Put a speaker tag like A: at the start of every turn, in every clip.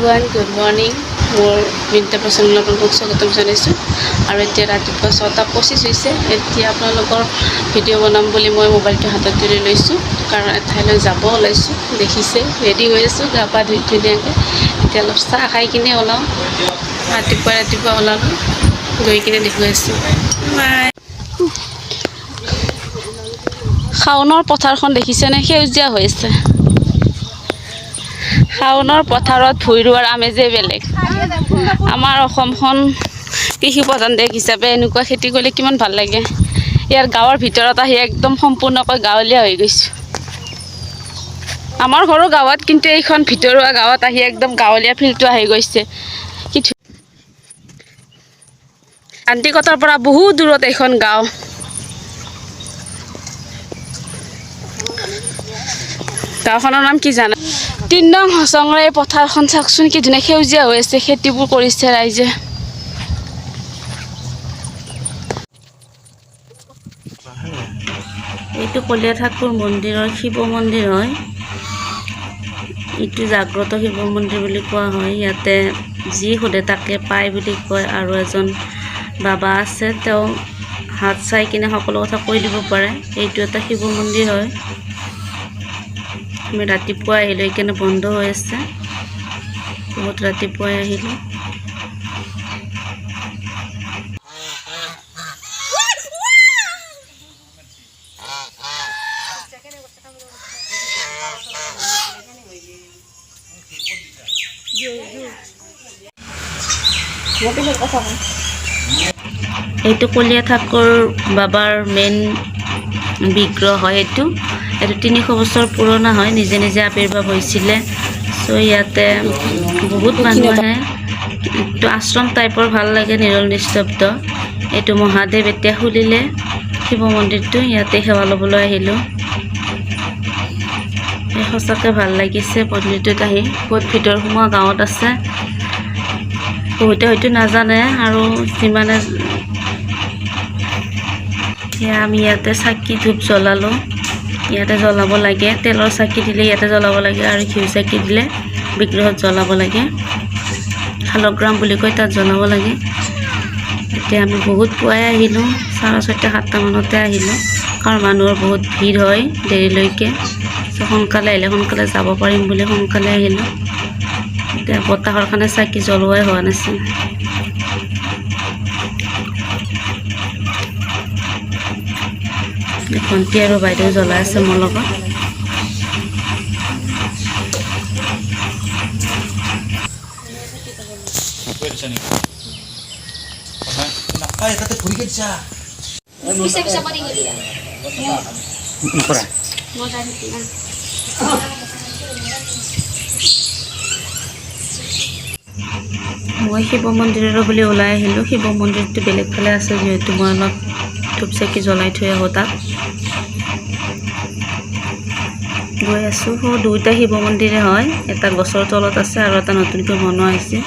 A: Everyone good morning মোৰ বিনিতা প্ৰচন্দ আপোনালোকক স্বাগতম জনাইছোঁ আৰু এতিয়া ৰাতিপুৱা 6:25 হৈছে এতিয়া আপোনালোকৰ ভিডিঅ' বনাম বুলি মই মোবাইলটো হাতত তুলি লৈছোঁ কাৰণ এঠাইলৈ যাব ওলাইছোঁ দেখিছে ৰেডি হৈ আছোঁ গা পা ধুই ধুনীয়াকৈ এতিয়া অলপ চাহ খাই কিনে ওলাওঁ ৰাতিপুৱা ওলালোঁ গৈ কিনে দেখুৱাই আছোঁ শাওনৰ পথাৰখন দেখিছেনে সেউজীয়া হৈ আছে শাওনৰ পথাৰত ভুই ৰোৱাৰ আমেজেই বেলেগ আমাৰ অসমখন কৃষি প্ৰধান দেশ হিচাপে এনেকুৱা খেতি কৰিলে কিমান ভাল লাগে ইয়াৰ গাঁৱৰ ভিতৰত আহি একদম সম্পূৰ্ণকৈ গাঁৱলীয়া হৈ গৈছোঁ আমাৰ ঘৰৰ গাঁৱত কিন্তু এইখন ভিতৰুৱা গাঁৱত আহি একদম গাঁৱলীয়া ফিলটো আহি গৈছে আন্তিকতাৰ পৰা বহুত দূৰত এইখন গাঁও গাঁওখনৰ নাম কি জানা 3 নং হচঙৰ এই পথাৰখন চাওকচোন কি ধুনীয়া সেউজীয়া হৈ আছে খেতিবোৰ কৰিছে ৰাইজে এইটো কলীয়া ঠাকুৰ মন্দিৰৰ শিৱ মন্দিৰ হয় এইটো জাগ্ৰত শিৱ মন্দিৰ বুলি কোৱা হয় ইয়াতে যি সোধে তাকে পায় বুলি কয় আৰু এজন বাবা আছে তেওঁ হাত চাই কিনে সকলো কথা কৈ দিব পাৰে এইটো এটা শিৱ মন্দিৰ হয় আমি ৰাতিপুৱা আহিলোঁ এইকাৰণে বন্ধ হৈ আছে বহুত ৰাতিপুৱাই আহিলোঁ এইটো কলীয়া ঠাকুৰ বাবাৰ মেইন বিগ্ৰহ হয় এইটো 300 বছৰ পুৰণা হয় নিজে নিজে আৱিৰ্ভাৱ হৈছিলে সো ইয়াতে বহুত মানুহ আহে এইটো আশ্ৰম টাইপৰ ভাল লাগে নিৰল নিস্তব্ধ এইটো মহাদেৱ এতিয়া খুলিলে শিৱ মন্দিৰটো ইয়াতে সেৱা ল'বলৈ আহিলোঁ সঁচাকৈ ভাল লাগিছে মন্দিৰটোত আহি বহুত ভিতৰ সোমোৱা গাঁৱত আছে বহুতে হয়তো নাজানে আৰু যিমানে আমি ইয়াতে চাকি ধূপ জ্বলালোঁ ইয়াতে জ্বলাব লাগে তেলৰ চাকি দিলে ইয়াতে জ্বলাব লাগে আৰু ঘিউ চাকি দিলে বিগ্ৰহত জ্বলাব লাগে শালগ্ৰাম বুলি কয় তাত জ্বলাব লাগে এতিয়া আমি বহুত পুৱাই আহিলোঁ 6:30-7টা মানতে আহিলোঁ কাৰণ মানুহৰ বহুত ভিৰ হয় দেৰিলৈকে সোনকালে আহিলে সোনকালে যাব পাৰিম বুলি সোনকালে আহিলোঁ এতিয়া বতাহৰ কাৰণে চাকি জ্বলোৱাই হোৱা নাছিল ভণ্টি আৰু বাইদেউ জ্বলাই আছে মোৰ লগত মই শিৱ মন্দিৰৰ বুলি ওলাই আহিলোঁ শিৱ মন্দিৰটো বেলেগ ফালে আছে যিহেতু মই অলপ ধূপ চাকি জ্বলাই থৈ আহোঁ তাত গৈ আছোঁ দুইটা শিৱ মন্দিৰে হয় এটা গছৰ তলত আছে আৰু এটা নতুনকৈ বনোৱা হৈছে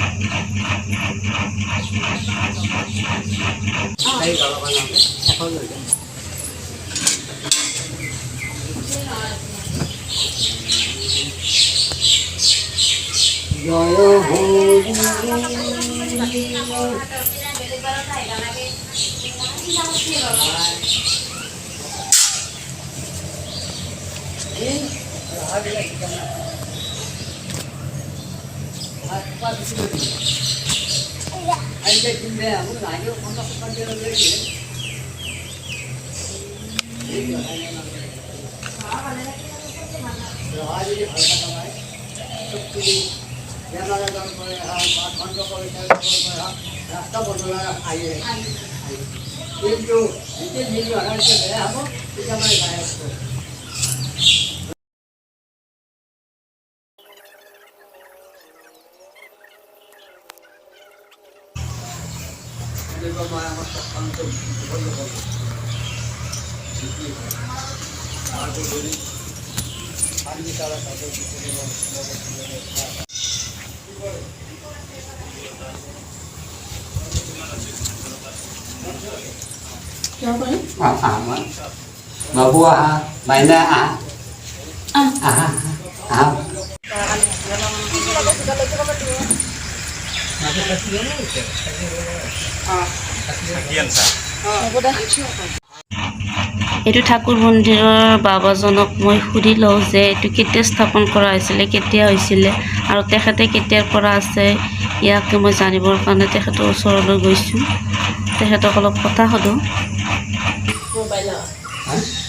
B: Babu mainnya ah.
A: এইটো ঠাকুৰ মন্দিৰৰ বাবাজনক মই সুধি লওঁ যে এইটো কেতিয়া স্থাপন কৰা হৈছিলে, কেতিয়া হৈছিলে আৰু তেখেতে কেতিয়াৰ পৰা আছে ইয়াকে মই জানিবৰ কাৰণে তেখেতৰ ওচৰলৈ গৈছোঁ। তেখেতক অলপ কথা সোধোঁ।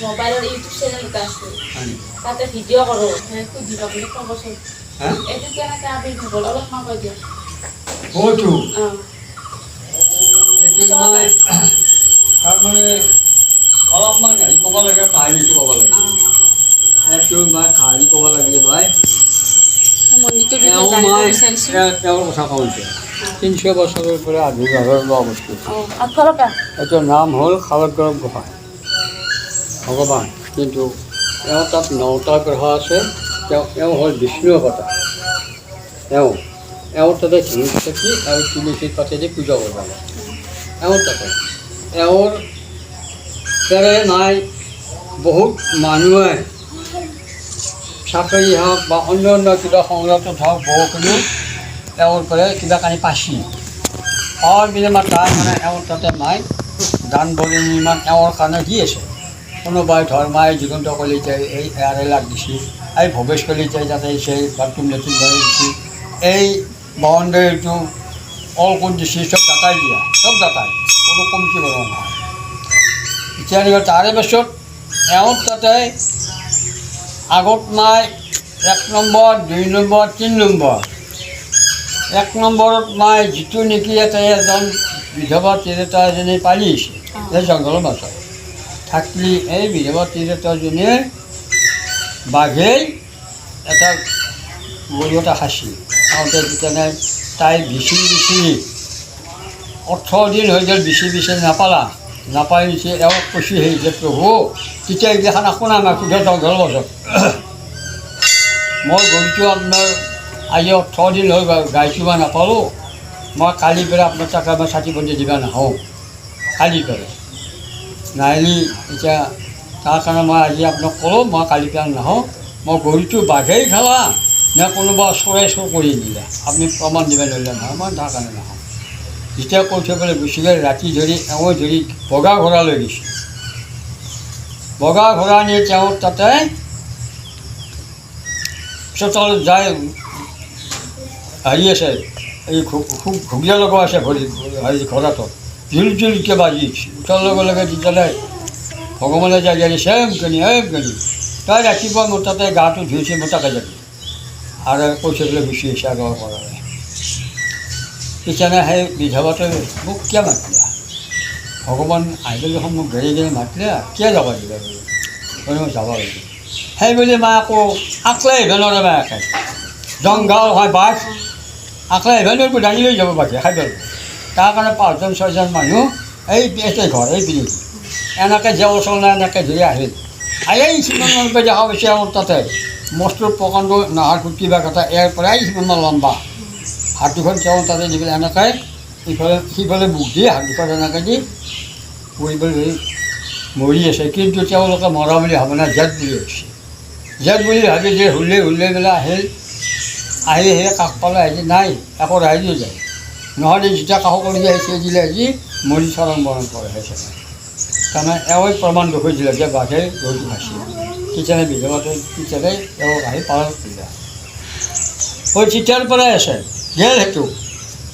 A: মোবাইলৰ ইউটিউব চেনেল এটা আছে, তাতে ভিডিঅ' কৰোঁ, সুধিবা বুলি ক'বচোন। এইটো কেনেকৈ আবিৰ্ভাৱ হ'ল অলপমান কৈ দিয়ক।
C: তাৰমানে অলপমান হেৰি ক'ব লাগে, কাহিনীটো ক'ব লাগে। এইটো মই কাহিনী ক'ব লাগিলে মই তেওঁৰ কথা কওঁ এতিয়া 300 বছৰৰ পৰা আবিৰ্ভাৱ লোৱা বস্তু। এইটোৰ নাম হ'ল শালগ্ৰাম গোসাঁই ভগৱান। কিন্তু এওঁ তাত 9টা গ্ৰহ আছে। এওঁ হ'ল বিষ্ণু অৱতাৰ। এওঁ তাতে ধনুষ চাকি আৰু তুলসীৰ পাতেদি পূজা কৰিব লাগে। এওঁ তাতে এওঁৰ পেৰে নাই বহুত মানুহে চাকৰি হওক বা অন্য কিবা সংগ্ৰামত হওক বহুখিনি এওঁৰ পৰা কিবা কানি পাইছিল। পাৱাৰ বিনিময়ত তাৰ মানে এওঁৰ তাতে মাই দান বলি নিৰ্মাণ এওঁৰ কাৰণে দি আছে। কোনোবাই ধৰ্মাই দিগন্ত কলিতাই এই এয়াৰে লাগ দিছিল, এই ভৱেশ কলিতাই তাতে সেই বাথৰুম লেট্ৰিন বনাই দিছিল, এই বাউণ্ডেৰীটো অল কৰি দিছিল, চব দাতাই দিয়া, চব দাতাই, কোনো কমিটি বনোৱা নহয়। এতিয়া তাৰে পাছত এওঁৰ তাতে আগত মাই 1 নম্বৰ 2 নম্বৰ 3 নম্বৰ। 1 নম্বৰত মাই যিটো নেকি ইয়াতে এজন বিধৱা তিৰোতা এজনী পালি আহিছে এই জংঘলৰ মাজত থাকলি। এই বিধৱা তিৰোতাজনীয়ে বাঘেই এটা গৰু এটা খাইছিল। খাওঁতে তেনে তাই বিচৰি 18 দিন হৈ গ'ল, বিচৰি নাপাই নিছে। এওঁক কৈছে সেই যে প্ৰভু তেতিয়া এইগিলাখান একো নাই, আমাৰ সুধা জংঘল মাজত মই গৰুটো আপোনাৰ আজি 18 দিন হৈ গাইটো মই নাপালোঁ। মই কালিৰ পৰা আপোনাৰ তাকে মই চাকি বন্তি দিবা নাহোঁ, কালিৰ পৰা নাহিলি। এতিয়া তাৰ কাৰণে মই আজি আপোনাক ক'লোঁ মই কালিৰ পৰা নাহোঁ। মই গৰুটো বাঘেই খালা নে কোনোবা চোৰে চোৰ কৰি দিলে আপুনি প্ৰমাণ দিব নোৱাৰিলে নহয়, মই তাৰ কাৰণে নাহোঁ। যেতিয়া কৈ থৈ পেলাই গুচি গ'ল, ৰাতি ধৰি এওঁ ধৰি বগা ঘোঁৰা লৈ গৈছে। বগা ঘোঁৰা নি তেওঁ তাতে চোতাল যায়, হেৰি আছে এই ঘুগিয়া লগা আছে হেৰি ঘোঁৰাটোত জুলকে বাজি উঠাৰ লগে লগে তেতিয়ালৈ ভগৱানে যাই যাই চেমকেনি তাই ৰাতিপুৱা মোৰ তাতে গাটো ধুইছে, মোৰ তাকে যাবি আৰু কৈছে বোলে গুচি আহিছে আগৰ পৰা। তেতিয়ানে সেই বিধৱাটোৱে মোক কিয় মাতিলা, ভগৱান আহিলে দেখোন মোক ঘেৰি ঘেৰি মাতিলে, কিয় যাব দিলে বুলি মই যাব লাগিব। সেই বুলি মই আকৌ আকলাই আহিব নোৱাৰে, মই একে জংঘল হয় বাঘ আকলাই আহিব নোৱাৰিব, দাঙি লৈ যাব বাঘে খাই পেলাব। তাৰ কাৰণে 5জন 6জন মানুহ এই ঘৰ এই পিনে এনেকৈ জেও চল নাই এনেকৈ ধৰি আহিল। এই সিমান দেখা পাইছে মোৰ তাতে মস্তুৰ প্ৰকাণ্ড নাহাৰ কুটি বা কথা ইয়াৰ পৰাই সিমান লম্বা হাত দুখন তেওঁ তাতে দি পেলাই এনেকৈ সিফালে মুখ দি হাত দুখন এনেকৈ দি পৰিবলৈ মৰি আছে। কিন্তু তেওঁলোকে মৰা বুলি ভাবে নাই, জেঠ বুলি ভাবিছে। জেঠ বুলি ভাবি যে হুলে পেলাই আহি সেই কাষ পালে আজি নাই একো ৰাইজো যায়, নহ'লে যেতিয়া কাষ কৰি আহিছে দিলে আজি মৰি চৰণ বৰণ কৰে হৈছে। তাৰমানে এওঁই প্ৰমাণ দেখুৱাইছিলে যে বাঘে গৰুটো খাইছিল। তেতিয়ানে বিধৱাটোৱে তেতিয়ানে এওঁক আহি পালন কৰিলে। হৈ তেতিয়াৰ পৰাই আছে গেল সেইটো।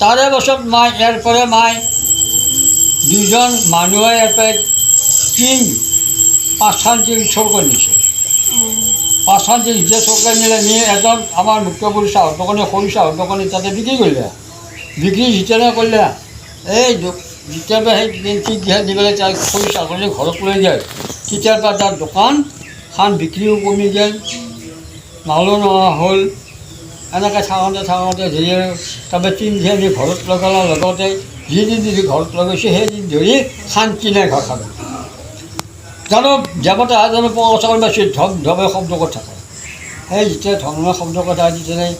C: তাৰে পাছত মাই ইয়াৰ পৰা মাই 2জন মানুহে ইয়াৰ পৰা 5 দিন চোৰ কৰি নিছে। 5 দিন যে চোৰ কৰি নিলে নি এজন আমাৰ মুক্তপুৰী চাহৰ দোকানী সৰু চাহৰ দোকানী তাতে বিক্ৰী কৰিলে। বিক্ৰী যেতিয়ানে কৰিলে এই যেতিয়াৰ পৰা সেই ঠিক দিহাত দি পেলাই তাৰ সৰু চাহখিনি ঘৰত লৈ যায়, তেতিয়াৰ পৰা তাৰ দোকানখন বিক্ৰীও কমি গ'ল, মালো নোহোৱা হ'ল। এনেকৈ থাকোঁতে ধৰি আৰু তাৰপৰা 3 দিন দি ঘৰত লগালৰ লগতে যিদিন যদি ঘৰত লগাইছে সেইদিন ধৰি শান্তি নাই ঘৰ খাব। জানো জেপতে জানো পচা পাইছে ধমে শব্দ কৰি থাকে। সেই যেতিয়া ধৰ্মৰ শব্দ কথা তেতিয়াই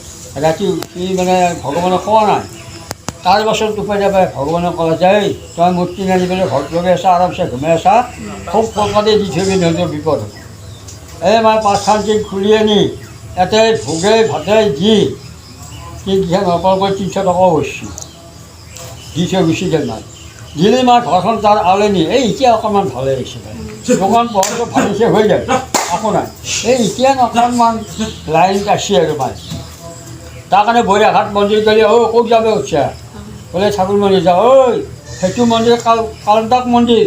C: ৰাতি সি মানে ভগৱানক কোৱা নাই। তাৰ পাছত উপায় নাপায় ভগৱানে ক'লে যে তই মূৰ্তি নানি পেলাই ঘৰত লগাই আছা, আৰামছে ঘুমাই আছা, খুব কলকাতে দি থবি নহ'লে বিপদ হ'ব। এই মই 5 দিন খুলি আনি ইয়াতে ভোগে ভাতে দি 3 দিন অপাৰ কৰি 300 টকাও হৈছিল। দি থৈ গুচি গ'ল মাছ দিলে মাৰ ঘৰখন তাৰ আলেনি এই এতিয়া অকণমান ভালে হৈছে দোকান পোহাৰটো ভালিছে হৈ যায় আকৌ নাই এই এতিয়া অকণমান লাইন আছে আৰু মাছ তাৰ কাৰণে বৈৰাঘাট মন্দিৰ গ'লে ক'ত যাব উঠছা বোলে ঠাকুৰ মন্দিৰ যাওঁ ঐ সেইটো মন্দিৰ কালটাক মন্দিৰ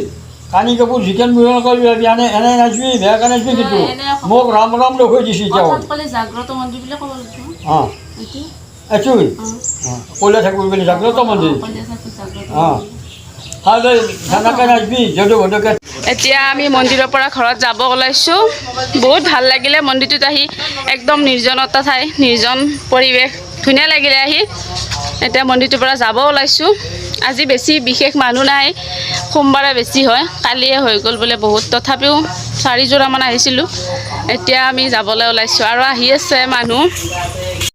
C: কানি কাপোৰ চিকেন মিলন কৰি এনে এনে নাচবি বেয়াকৈ নাচবি কিন্তু মোক ৰাম ৰাম লৈ দিছে এতিয়া অঁ এইটো কয়লা ঠাকুৰ বুলি জাগ্ৰত মন্দিৰ অঁ সেনেকৈ নাচবি যদিও ভদকে
A: এতিয়া আমি মন্দিৰৰ পৰা ঘৰত যাব ওলাইছোঁ বহুত ভাল লাগিলে মন্দিৰটোত আহি একদম নিৰ্জনতা ঠাই নিৰ্জন পৰিৱেশ ধুনীয়া লাগিলে আহি এতিয়া মন্দিৰটোৰ পৰা যাব ওলাইছোঁ আজি বেছি বিশেষ মানুহ নাই সোমবাৰে বেছি হয় কালিয়ে হৈ গ'ল বোলে বহুত তথাপিও 4 যোৰামান আহিছিলোঁ এতিয়া আমি যাবলৈ ওলাইছোঁ আৰু আহি আছে মানুহ